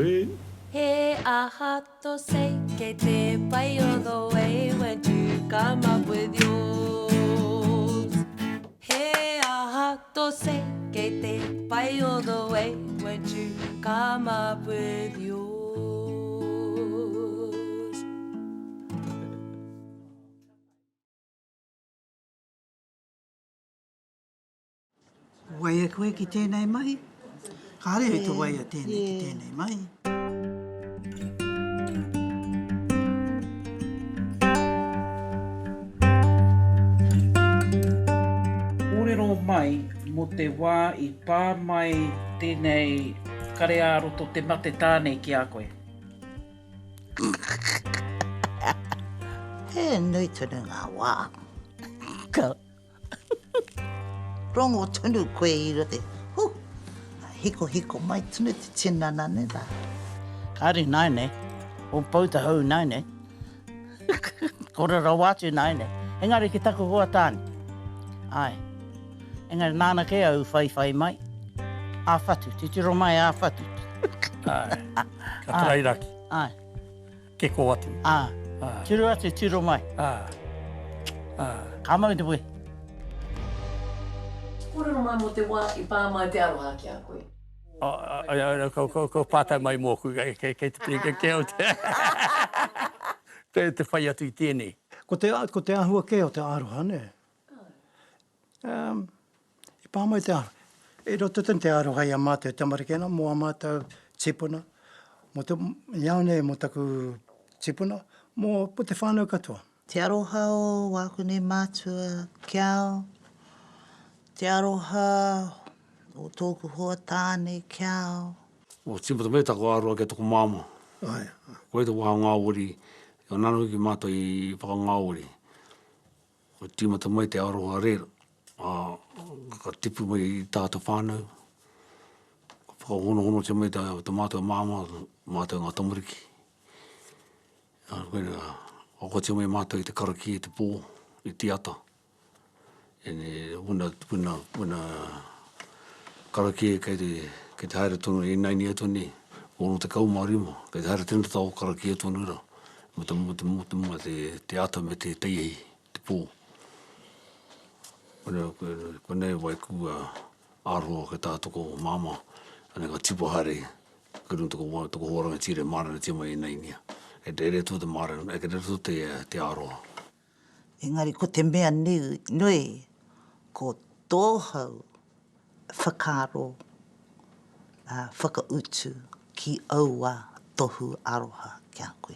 it. He aha to say que te pai all the way when you come up with yours. He aha to say que te pai all the way when you come up with yours. Wai e koe ki tēnei mahi? Kāre hei te wai a tēnei ki tēnei mahi. Ōrero mai mo te wā I pā mai tēnei karearo to te mate tānei ki a koe. He nui tunu ngā wā. Ka. Rongo tunu koe I rote. Hiko mai tunu te tinana ne rā. Kāre nai ne, o pauta hau nai ne. Kora wātu nai ne. Engari ki taku hoa tāni. Ai. Engari nāna ke au whai mai. A whatu, te tiro mai a whatu. Ai. Ka trairaki. Ai. Ke ko atu. Ah. Tiro atu, tiro mai. Ka mau te pui. Kōrero mai mo te wā I pā mai te aroha ki a koe. Ko pātai mai mōku, kei te pika ke o te... te whai atu I tēnei. Ko te ahua ke o te aroha, ne? I pā mai te aroha. E roto tēn te aroha I a mātou tamarikena, mo a mātou tipuna, mo te iaune mo taku tipuna, mo te whānau katoa. Te aroha o wākune mātua kiao, te aroha o tōku hoa tāne kiao. O timpata me tako aroa ke toko māma. Ai. Koe te wā ngāori, o nanu ki mātou I whaka ngāori. Ko timata mai te aroha rera. Ka tipu mai I tātou whānau. Ka whakahono te mai te mātou māma, mātou ngā tamariki. Ko te mai mātou I te karaki, I te pō, I te ata. E wuna karaki kei te haere tonu I naini e toni, ono te kaumarima, kei te haere tena tau karaki e tonu ura, mo te ata me te teihei, te pō. Konei wai kua aroa ke tātoko māma, ane ka tipu haere, kurun toko horanga tire marana te mai I nainia. E te ere tō te marana, e ke re tō te aroa. Engari, ko te mea nui, ko tōhau whakaro, whakautu ki aua tohu aroha kia koe.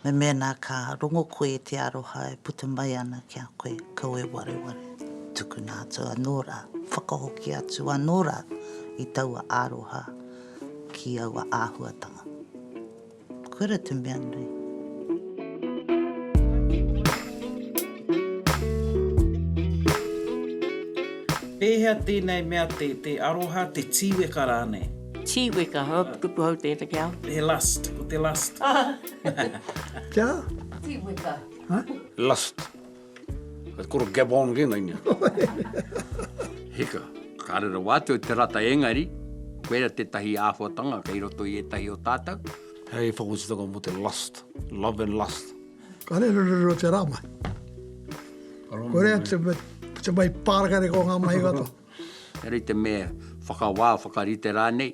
Me mena ka rongo koe te aroha e puta mai ana kia koe, kau e ware. Tuku nā tau anora, whakahoki atu anora I taua aroha ki aua āhuatanga. Kura te mea nui. Pēhea tēnei mea te aroha, te tīweka rānei. Tīweka, kupu hau te te kiao. He lust, ko te lust. Kia? Tīweka. Lust. Ka koro Gabon ke nainia. Hika, kārera wātu te rata engari, koera te tahi āwhatanga, kei roto I e tahi o tātou. Hei whakutitanga mo te lust. Love and lust. Ka re roro te rā mai. Korea te mai pārakare ko ngā mahi kato. Heri te mea whakawā, whakarite rānei.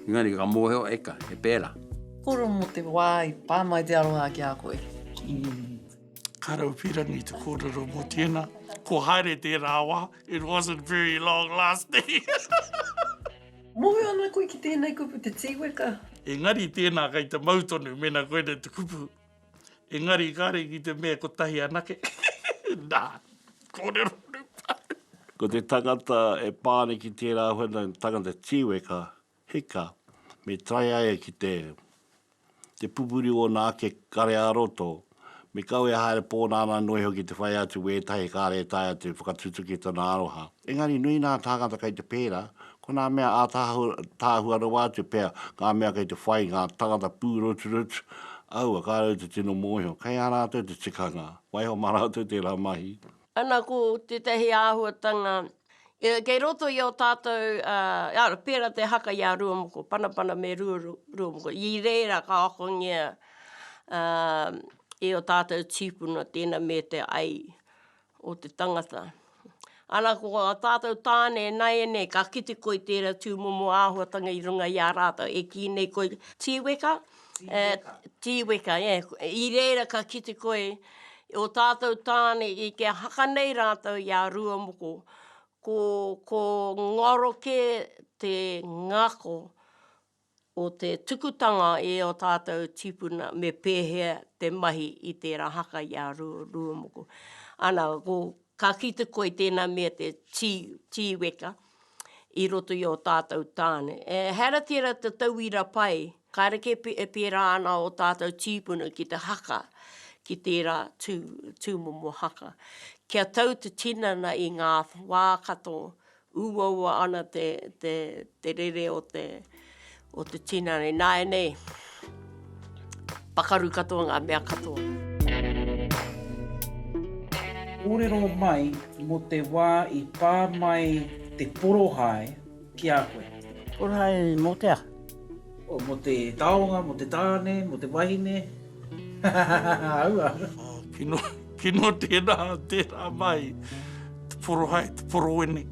Ngani ka mōheo eka, he pēra. Kōrero mo te wā I pā mai te aroha ki a koe. Karau pirani te kōrero mo tēnā. Ko haere te rāwā, it wasn't very long lasting. Mohe ana koe ki tēnei kupu te tīweka. Engari tēnā kai te mautonu mena koe te kupu. Engari kāre ki te mea ko tahi anake. Nā, kōrero rupa. Ko te tangata e pāne ki tērā huena tangata tīweka, hika, me trai aia ki te pupuri o nā ke kare aroto, me kau e haere pōnāna noi hoki te whai atu wētahi kāre tai atu whakatutu ki tana aroha. Engari nui nā tāngata kai te pēra, ko nā mea tāhua rawa atu pēr, kā mea kai te whai ngā tangata pūroturutu, aua kā rautu tino mōhio, kai a rātou te tikanga, waiho marātou te rā mahi. Ana ko te tehi āhuatanga Kei roto i o tātou, pēra te haka i a ruamoko, panapana me ruamoko. I reira ka akongia i o tātou tīpuna tēnā me te ai o te tangata. Ana ko a tātou tāne nai nei, ka kite koe tērā tūmomo āhuatanga i runga i a rātou. E ki nei koe tīweka? Tīweka, I reira ka kite koe o tātou tāne i ke haka nei rātou i a ruamoko. Ko ngoroke te ngako o te tukutanga e o tātou tipuna me pēhea te mahi i tērā haka i a ruamoko. Ana, ka kita koe tēnā mea te tīweka i roto i o tātou tāne. Hera tērā te tauira pai, ka reke e pērā ana o tātou tipuna ki te haka, ki tērā tūmomo haka. Kia tau te tinana i ngā wā kato, uaua ana te rere o te tinana. Nāe nei, pakaru katoa ngā mea katoa. Kōrero mai mo te wā i pā mai te porohae ki a koe. Porohae mo te a? O, mo te taonga, mo te tāne, mo te wahine. Aua. Kino tērā mai, te porohae, te porowene.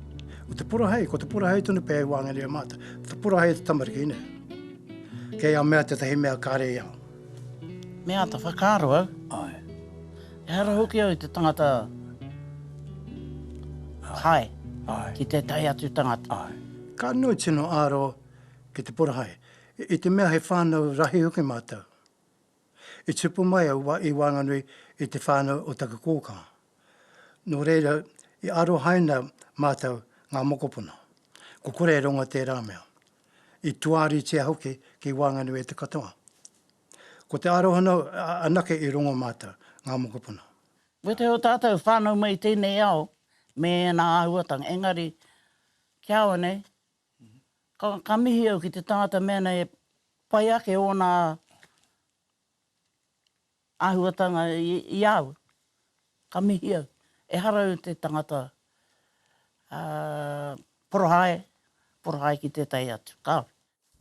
O te porohae, ko te porohae tunu pēi wāngari a māta. Te porohae te tamariki ine. Kei a mea te tahi mea kāre iau. Mea ta whakaro au? Ai. E hara hoki au i te tangata hai, ki te tai atu tangata. Ai. Ka nui tino aro ki te porohae. I te mea he whānau rahi hoki mātau. I tupu mai au i Whanganui i te whānau o taka kōkā. Nō reira, i aro haina mātau ngā mokopuna. Ko kore e ronga tērā mea. I tuari tia hoki ki Whanganui e te katoa. Ko te aro hanau anake i rongo mātau ngā mokopuna. Wete o tātou whānau mai tēnei au, me nā āhuatanga. Engari, kia awa nei, ka mihi au ki te tangata mea nei pai ake o nā āhuatanga i au. Ka mihi au. E harau te tangata porohae ki te tai atu. Ka.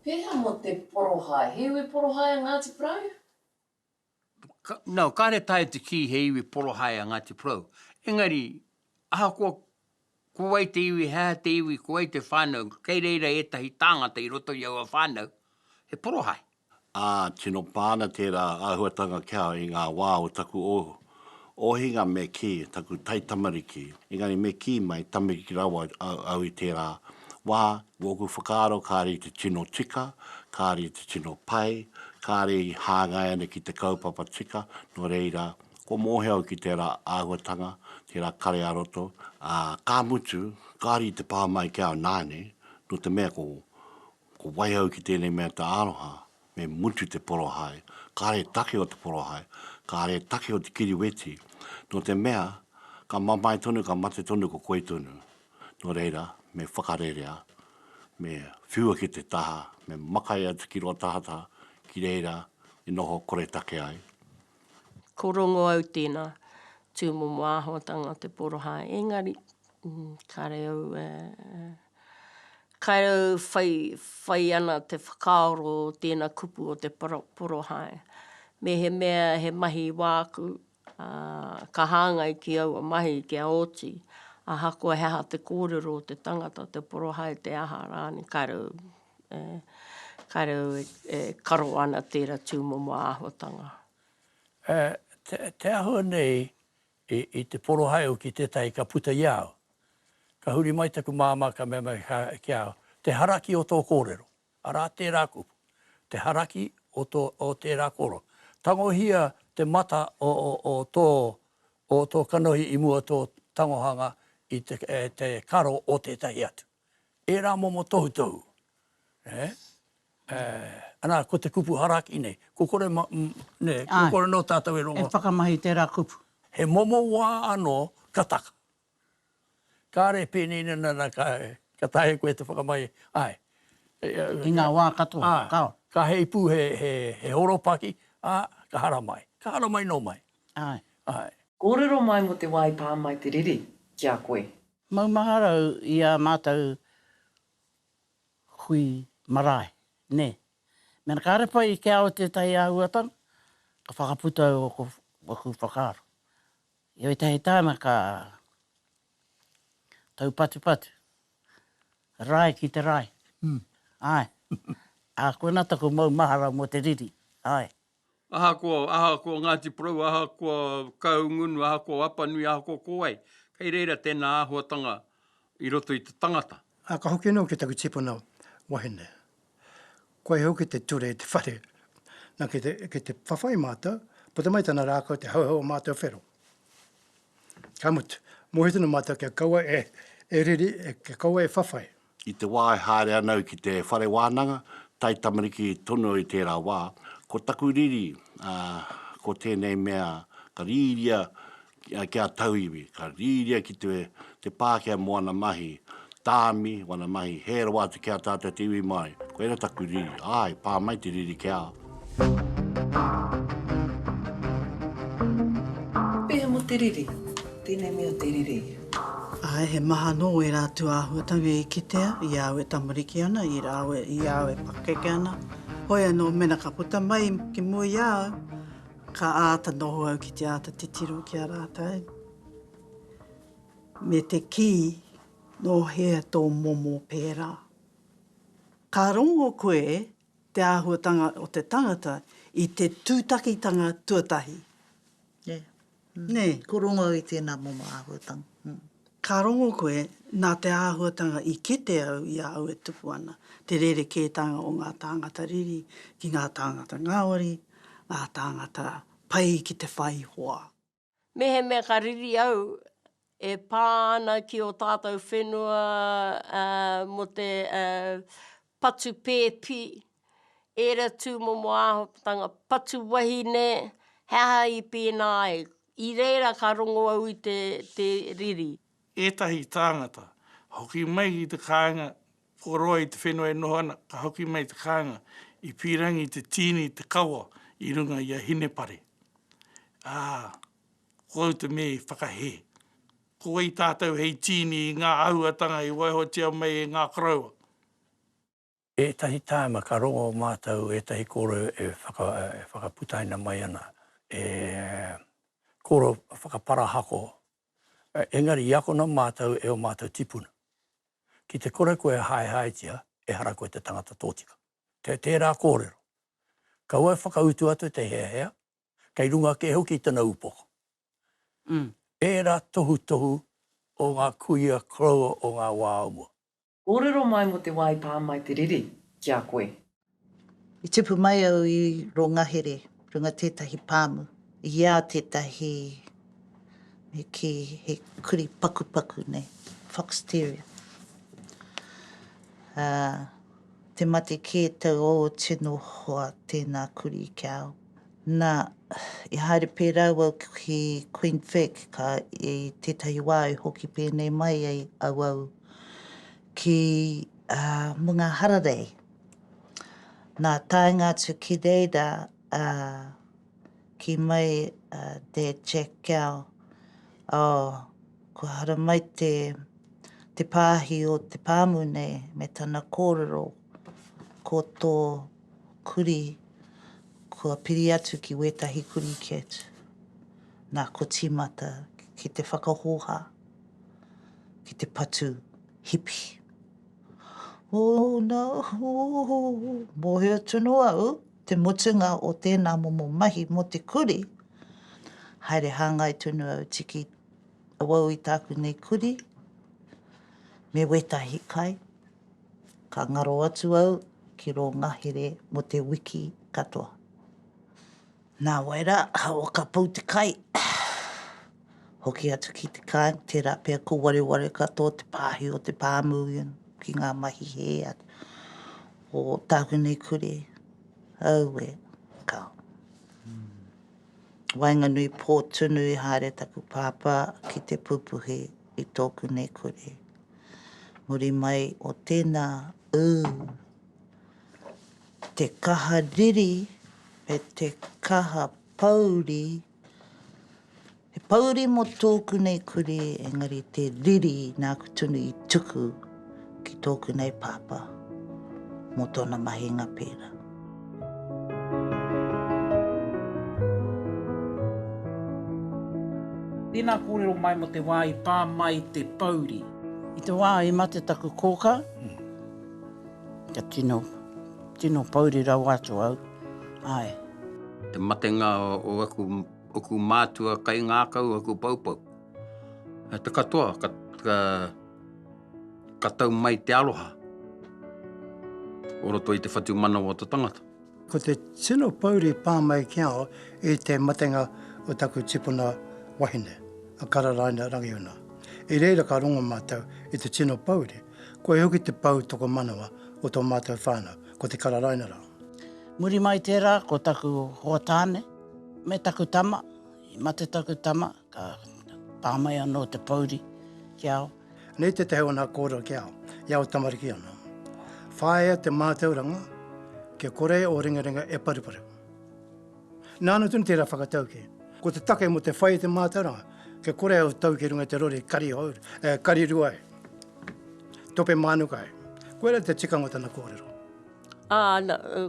Pēha mo te porohae. Hewe porohae Ngāti Porou? No, kāre tae te ki he iwi porohae a Ngāti Porou. Engari, aha ko wai te iwi, hea te iwi, ko wai te whānau, kei reira e tahi tāngata i roto i au a whānau, he porohae. Tino pāna tērā āhuatanga kia i ngā wā o taku ohinga me ki, taku tai tamariki. Engari me ki mai tamariki rawa au i tērā wā, woku whakaaro, kāre i te tino tika, kāre i te tino pai, kāre i hāngai ana ki te kaupapa tika, no reira, ko mōheo ki tērā āhuatanga, tērā kare aroto, kā mutu, kāre i te pāmai kia o nāne, no te mea ko waiau ki tēnei mea te aroha, me mutu te porohae, kāre take o te porohae, kāre take o te kiriweti, no te mea, ka mamai tonu, ka mate tonu, ko koe tonu. No reira, me whakarerea, me whiua ki te taha, me makai atu ki roa tahata, ki reira, i noho kore take ai. Ko rongo au tēnā tūmomo āhuatanga te porohae. Engari, kai au whai ana te whakaoro o tēnā kupu o te porohae. Me he mea he mahi wāku, ka hāngai ki au a mahi ki a oti, a hako heha te kōrero o te tangata, te porohae te aha rāni, kai rau karo ana tērā tūmomo āhuatanga. Te ahua nei i te porohae o ki te tai ka puta iau. Ka huri mai taku māma ka mea mai ki au. Te haraki o tō kōrero. Ara tērā kupu. Te haraki o tērā kōrero. Tangohia te mata o tō kanohi i mua tō tangohanga i te karo o te tai atu. E rā momo tohu. Ana, ko te kupu haraki nei. Ko kore no tātou e rongo. E whakamahi tērā kupu. He momo wā anō kataka. Kāre pēnei nana ka tahe koe te whakamai. Ai. I ngā wā katoa. Ka hei pū he horopaki, ka hara mai. Ka hara mai no mai. Ai. Ai. Kōrero mai mo te wai pā mai te riri ki a koe. Maumaharau i a mātou hui marae, ne. Mena ka repa i kia o tētai āhuatanga, ka whakaputa o ko whakaaro. I oi tahi tāma ka tau patu. Rai ki te rai. Ai. A koe nata ko maumahara mo te riri. Ai. Aha ko Ngāti Porou, aha ko Kaungunu, aha ko Apanui, aha ko Kowai. Kei reira tēnā āhuatanga i roto i te tangata. Ka hoki anō ki taku tipuna wahine. Koe hoki te ture te whare. Nā ke te whawhai mātou, puta mai tana rākau te hauhau mātou whero. Ka mutu, mohituna mātou kia kaua e riri, kia kaua e whawhai. I te wā e haere anau ki te whare wānanga, tai tamariki tono i tērā wā, ko taku riri, ko tēnei mea, ka rīria kia tauiwi, ka rīria ki te Pākehā moana mahi, tāmi, wana mahi, hera wā te kia tātou te iwi mai, ko era taku riri, ai, pā mai te riri kia. Pēha mo te riri, tēnei mea te riri. Ai, he maha no e rātu āhuatanga i kitea, i aue tamariki ana, i aue pakeke ana. Hoi anō mena ka puta mai ki mua i au, ka āta noho au ki te āta te tiro ki a rātai. Me te ki, no hea tō momo pērā. Ka rongo koe te āhuatanga o te tangata i te tūtakitanga tuatahi. Yeah. Ne. Ko rongo i tēnā momo āhuatanga. Ka rongo koe nā te āhuatanga i kite au i au e tupu ana. Te rere kētanga o ngā tāngata riri, ki ngā tāngata ngāwari, ngā tāngata pai ki te whai hoa. Mehe mea ka riri au, e pāna ki o tātou whenua mo te patu pēpi, era tū momo āhuatanga, patu wahine, hea i pēnā e. I reira ka rongo au i te riri. Ētahi tāngata, hoki mai i te kāinga, koroa i te whenua e nohana, ka hoki mai te kāinga, i pīrangi te tini, te kawa, i runga i a hinepare. Kou te me whakahe. Ko i tātou hei tini i ngā auatanga i waihotia mai e ngā karaua. Ētahi tāma ka rongo mātou, ētahi koro e whakaputaina mai ana. Koro whakapara hako. Engari, i ako na mātou e o mātou tipuna. Ki te kore koe haetia, e hara koe te tangata tōtika. Tērā kōrero. Ka ua whakautu atu te hea, kei runga ke hoki tana upoko. Ērā tohu o ngā kuia kroa o ngā wāumua. Kōrero mai mo te wai pā mai te riri, kia koe. I tipu mai au i rongahere, runga tētahi pāmu. I ia tētahi me ki he kuri paku nei, foxterior. Te mate ke tau o tino hoa tēnā kuri ki au. Nā, i haere pērā au ki Queen Vic, ka i tētahi wā i hoki pēnei mai ai au ki Munga Hararei. Nā tāinga tu ki reira ki mai de Jack Gow. Ko hara mai te pāhi o te pāmu nei, me tana kōrero, ko tō kuri, kua piri atu ki wetahi kuri ki atu. Nā ko tīmata ki te whakahoha, ki te patu hipi. Mohea tunu au, te motunga o tēnā momo mahi mo te kuri, haere hāngai tunu au tiki awau i tāku nei kuri, me wetahi kai, ka ngaro atu au ki ro ngahere mo te wiki katoa. Nā waira, hawa ka pau te kai. Hoki atu ki te kai, tērā pēr ko ware katoa te pāhi o te pāmu ki ngā mahi he o tāku nei kuri. Au e, kao. Wainganui pō tunu i haere taku pāpā ki te pupuhe i tōku nei kuri. Muri mai o tēnā te kaha riri me te kaha pauri, he pauri mo tōku nei kuri, engari te riri nā kutunu i tuku ki tōku nei pāpā mo tōna mahinga pēra. Tēnā kōrero mai mo te wā i pā mai te pauri. I te wā i mate taku kōka, ka tino pauri rau atu au. Ai. Te matenga o aku mātua kai ngākau aku paupau. Te katoa, ka tau mai te aloha. O roto i te whatu mana o te tangata. Ko te tino pauri pā mai kia o i te matenga o taku tipuna wahine, a Kararaina Rangiuna. I reira ka rongo mātou i te tino pauri, ko e hoki te pau toko manawa o tō mātou whānau, ko te Kararaina rā. Muri mai tērā ko taku hoatāne, me taku tama, i mate taku tama, ka pāmai anō te pauri ki au. Nei te heo nā kōrero ki au, iau tamariki ana. Whaea te mātauranga, ke kore o ringaringa e paruparu. Nāna tunu tērā whakatau ki. Ko te take mo te whai te mātauranga, ke kore o tau ki runga te rori kari ruai. Tope mānukai. Koe te tikanga tana kōrero.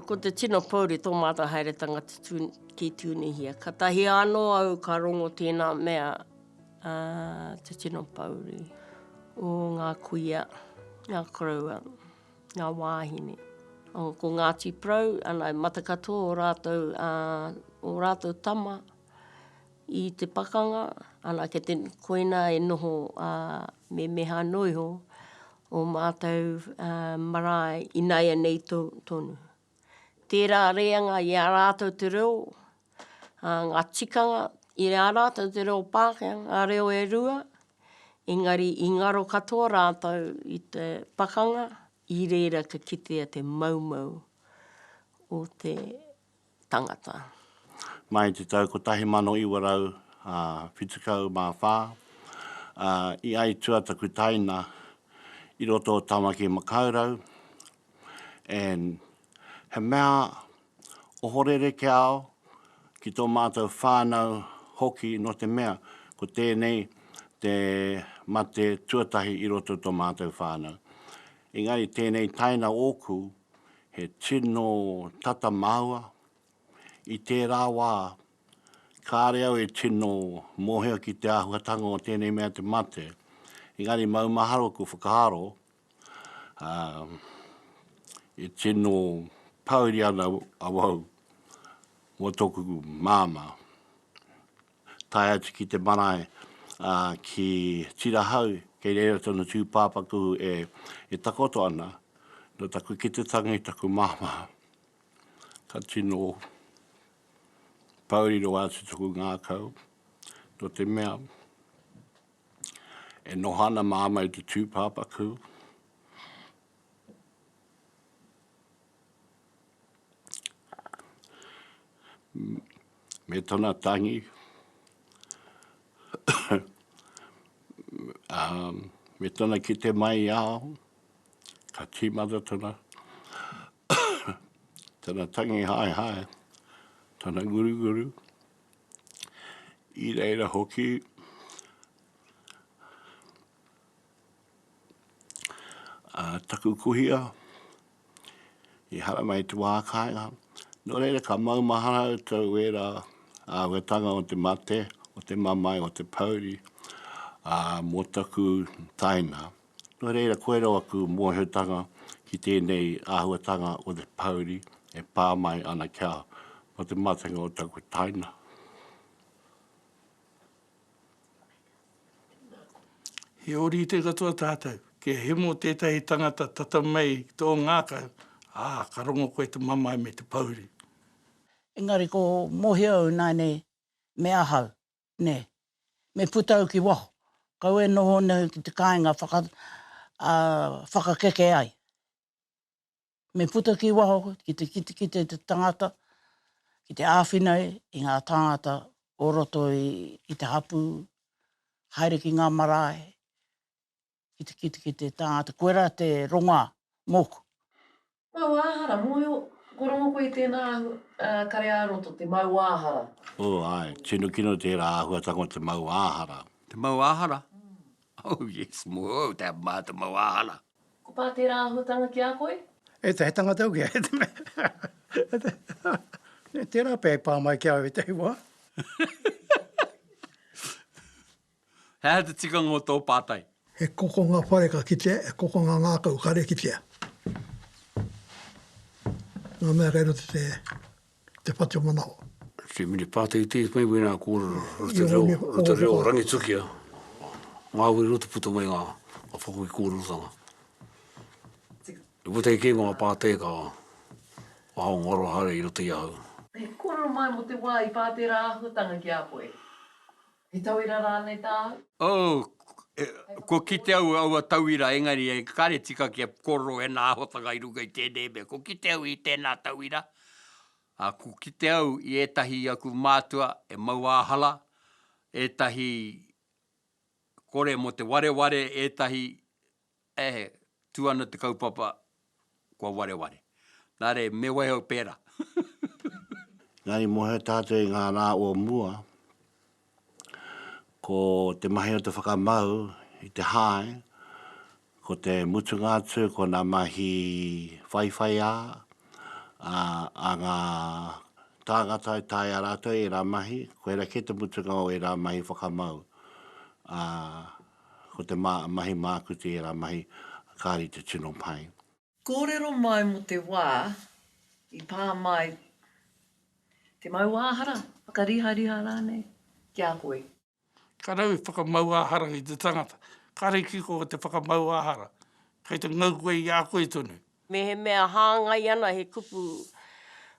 Ko te tino pauri tō mātou haere tangata ki tūnihia. Ka tahi anō au ka rongo tēnā mea te tino pauri. O ngā kuia, ngā koraua, ngā wāhine. Ko Ngāti Prau, ana matakatoa o rātou tama i te pakanga, ana ke te koina e noho me meha noiho o mātou marae i naia nei tonu. Tērā reanga i a rātou te reo, ngā tikanga i a rātou te reo Pākehā, a reo e rua, engari i ngaro katoa rātou i te pakanga, i reira ka kitea te maumau o te tangata. Mai te tau ko tahi mano i warau, whitukau mā whā, i ai tuataku taina i roto o Tamaki Makaurau, and he mea o horere ke ao ki tō mātou whānau hoki no te mea, ko tēnei te mate tuatahi i roto tō mātou whānau. Engari tēnei taina oku, he tino tata maua, i tērā wā, kāre au e tino mōhea ki te ahuatanga o tēnei mea te mate. Engari maumaharo ku whakaharo, e tino pauri ana awau, mo tōku māma. Tai atu ki te marae, ki Tirahau, kei reira tonu tūpāpaku e takoto ana, no taku ki te tangi taku māma. Ka tino pauri ro atu tuku ngākau, no te mea, e nohana māma i te tūpāpaku. Me tona tangi, me tona ki te mai ao, ka tīmata tona, tona tangi hai, tona guru, i reira hoki, taku kuhia, i hara mai te wākainga, no reira ka maumahara tau era wetanga o te mate, o te mamai, o te pauri, mō taku taina. No reira koero aku mōheutanga ki tēnei āhuatanga o te pauri e pāmai ana kia o te matanga o taku taina. He ori te katoa tātou, ke he mō tētahi tangata tata mai tō ngākau, ka rongo koe te mamai me te pauri. Engari ko mohia au nai ne me ahau, ne, me putau ki waho. Kau e noho nei ki te kāinga whakakeke ai. Me puta ki waho, ki te tangata, ki te āwhinau, i ngā tangata o roto i te hapu, haere ki ngā marae, ki te tangata, koera te ronga moku. Mau āhara, Ko rongo koe tēnā kare aroto, te mau āhara. Ai, tino kino te rā ahua tango te mau āhara. Te mau āhara? Oh, yes, mo, te mā te mau āhara. Ko pā te rā ahutanga ki a koe? E te he tangata uke, e te mea. Te rā pē pā mai kia e te hua. Hea te tikanga o tō pātai. E koko ngā whareka ki te, e koko ngā ngākau kare ki te. Ngā mea reiro te whati o manao. Si mini pātai te mai wina kōra o te reo rangitukia. Ngā wiri roto puto mai ngā whakui kōra rutanga. I putai ke ngā pātai ka wahao ngoro hare i roto i au. He kōrero mai mo te wā i pā te rā ahutanga ki a koe. He tauira rānei tā? Oh, ko ki te au aua tauira engari e kare tika ki a koro e nā hotanga i runga i tēnei mea. Ko ki te au i tēnā tauira. Ko ki te au i etahi aku mātua e mauāhala. Etahi kore mo te wareware, etahi tuana te kaupapa kua wareware. Nāre me wai au pēra. Ngāni mohe tātou i ngā rā o mua. Ko te mahi o te whakamau i te hae, ko te mutu ngātu, ko ngā mahi whaiwhai a ngā tāngata i tāia rātou i rā mahi, ko era ke te mutu ngau i rā mahi whakamau. Ko te mahi mākuti i rā mahi kāri te tino pai. Kōrero mai mo te wā i pā mai te mau āhara, whakariha rānei ki a koe. Ka rau i whakamau āhara i te tangata. Ka rei kiko o te whakamau āhara. Kei te ngau koe i a koe tonu. Me he mea hāngai ana he kupu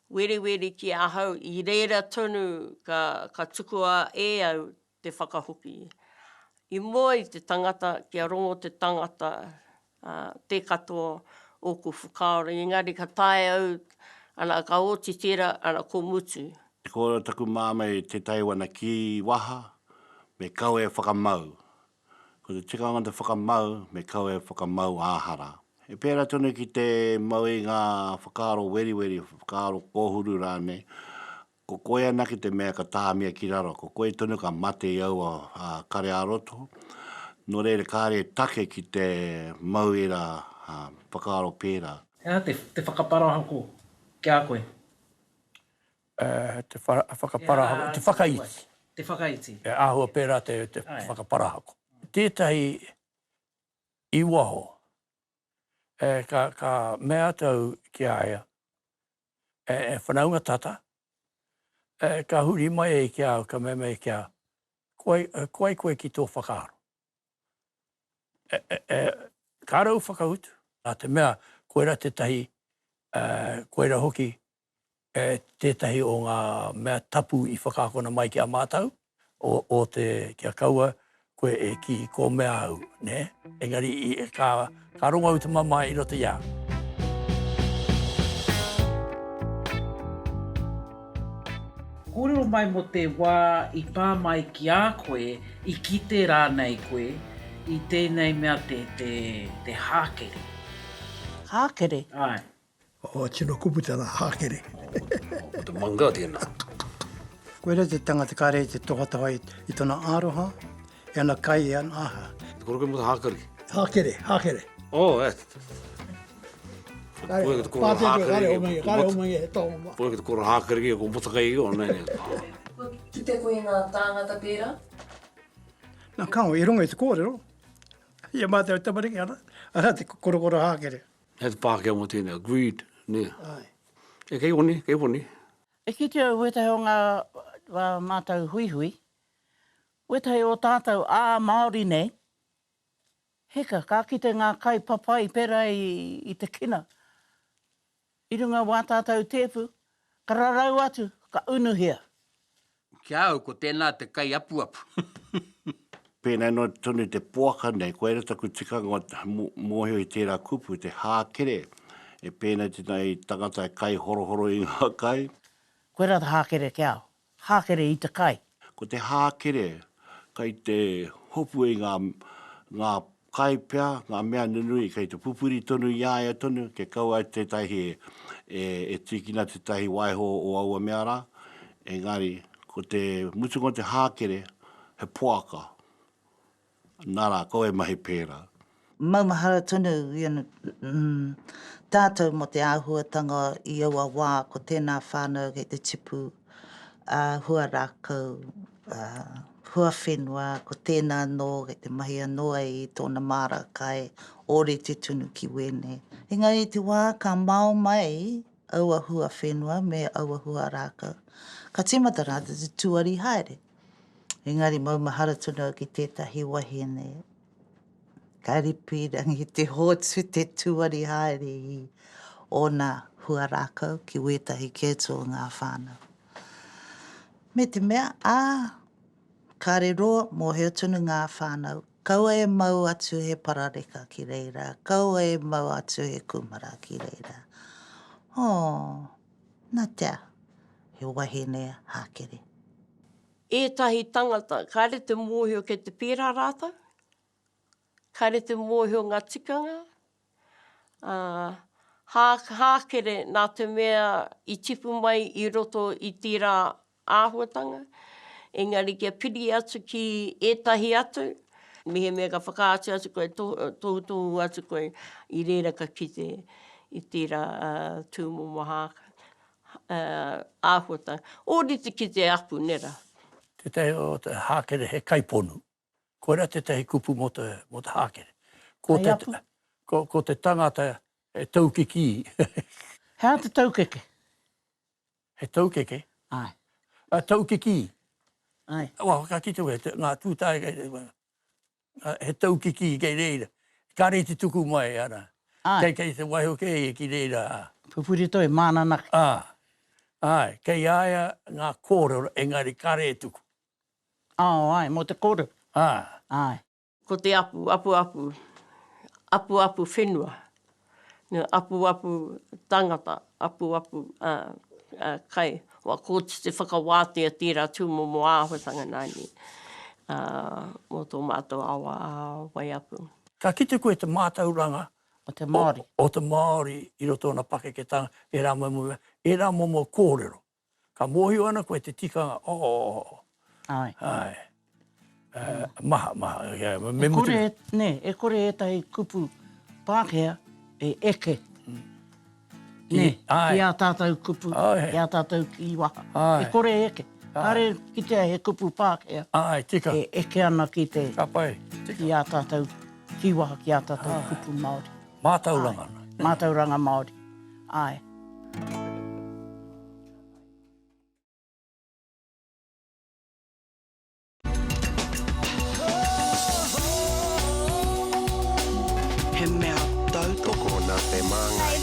weri ki a hau. I reira tonu ka tukua e au te whakahoki. I mua i te tangata, kia rongo te tangata, te katoa o ku whakaora. Engari ka tae au, ana ka oti tera, ana ko mutu. Ko taku māma i te taiwana ki waha, me kau e whakamau. Ko te tikanga te whakamau, me kau e whakamau āhara. E pēra tonu ki te mau i ngā whakaaro weri, whakaaro kōhuru rāne, ko koe ana ki te mea ka tāmia ki raro, ko koe tonu ka mate i au a kare aroto, no reire kāre take ki te mau i rā whakaaro pēra. Hea te whakaparahako ki a koe? Te whakaparahako, te whakaiti. Te whakaiti. E āhua pērā te whakaparahako. Tētahi i waho, ka mea tau ki aia, e whanaunga tata, ka huri mai e ki au, ka mea mai ki au, koe ki tō whakaaro. Ka rau whakautu, nā te mea, koera tētahi, koera hoki, tētahi o ngā mea tapu i whakakona mai ki a mātau, o te kia kaua, koe e ki ko mea au, ne? Engari, ka ronga uta mamai i rota ia. Kōrero mai mo te wā i pā mai ki a koe, i kite rānei koe, i tēnei mea te hākere. Hākere? Ai. O tino kupu tēnā hākere. O te manga tēnā. Koe rei te tangata kāre te tohatawa i tōna āroha, e ana kai e ana aha. Te koro ke mo te hākari. Hākere. Oh, Kare omangi e tō ma. Poe ke te koro hākari ki, ko mutakai i o, nei. Tu te koe ngā tāngata pēra? Nā kāo, i runga i te kōrero. Ia mātau tamariki ana. Ana te koro hākere. He te pākea mo tēnei, agreed, ne. E kei honi. E ki te au wetahi o ngā mātau hui. Wetahi o tātou ā Māori nei. Heka, ka kite ngā kai papai pera i te kina. I runga wā tātou tēpu, ka rarau atu, ka unuhia. Kia au ko tēnā te kai apu. Pēnei no tonu te puaka nei, koe rata ku tikanga mōhio i tērā kupu, te hākere. E pēnei tēnei tangata e kai horo i ngā kai. Koe rata hākere ki au. Hākere i te kai. Ko te hākere, kai te hopu i ngā kai pia, ngā mea nunui, kai te pupuri tonu, iaia tonu, ke kaua te tahi e tikina te tahi waiho o aua meara. Engari, ko te mutungo te hākere, he poaka. Nara, koe mahi pēra. Maumahara tonu, tātou mo te āhuatanga i aua wā, ko tēnā whānau kei te tipu, hua rākau, hua whenua, ko tēnā no, kei te mahi anoa i tōna mara kai, ore te tunu ki wene. Engari te wā, ka mau mai, aua hua whenua me aua hua rākau. Ka timata rāta te tuari haere. Engari maumahara tonu ki tētahi wahine. Ka ripi rangi te hotu te tuari haere i ona hua rākau ki wetahi kēto ngā whānau. Me te mea, kare roa mō heo tunu ngā whānau, kaua e mau atu he parareka ki reira, kaua e mau atu he kumara ki reira. Nā tea, he wahine hākere. Ētahi tangata, kare te mōhio ke te pērā rāta, kare te mōhio ngā tikanga, hākere nā te mea i tipu mai i roto i tērā āhuatanga, engari kia piri atu ki ētahi atu, mehe mea ka whakaatu atu koe, tohu atu koe, i reira ka kite i tērā tūmomo āhuatanga. Ori te kite apu nera. Te tahi o te hākere he kaiponu. Ko rea te tahi kupu mo te hākere. Ko te tangata e taukiki. Hea te taukeke? He taukeke? Ai. Taukiki. Ai. Ka kite koe, ngā tūtai he taukiki kei reira. Ka rei te tuku mai, ana. Ai. Kei te waiho kei ki reira. Pupuri toi, mānanaki. Ai, kei aia ngā kōrero engari ka rei tuku. Ai, mo te kōrero. Ai. Ko te apu whenua, apu tangata, apu kai, wa kōti te whakawātea tērā tūmomo āhuatanga nāni, mō tō mātou awa wai apu. Ka kite koe te mātauranga o te Māori. O te Māori i roto na pakeketanga, e rā momo kōrero. Ka mōhio ana koe te tikanga, Ai. Maha. E kore e tahi kupu Pākehā e eke. Ki a tātou kupu, ki a tātou kiwaha. E kore e eke. Kare ki te he kupu Pākehā. Tika. E eke ana ki te ki a tātou kiwaha, ki a tātou kupu Māori. Mātauranga. Mātauranga Māori. Ai. He mea tau toko na te māngai.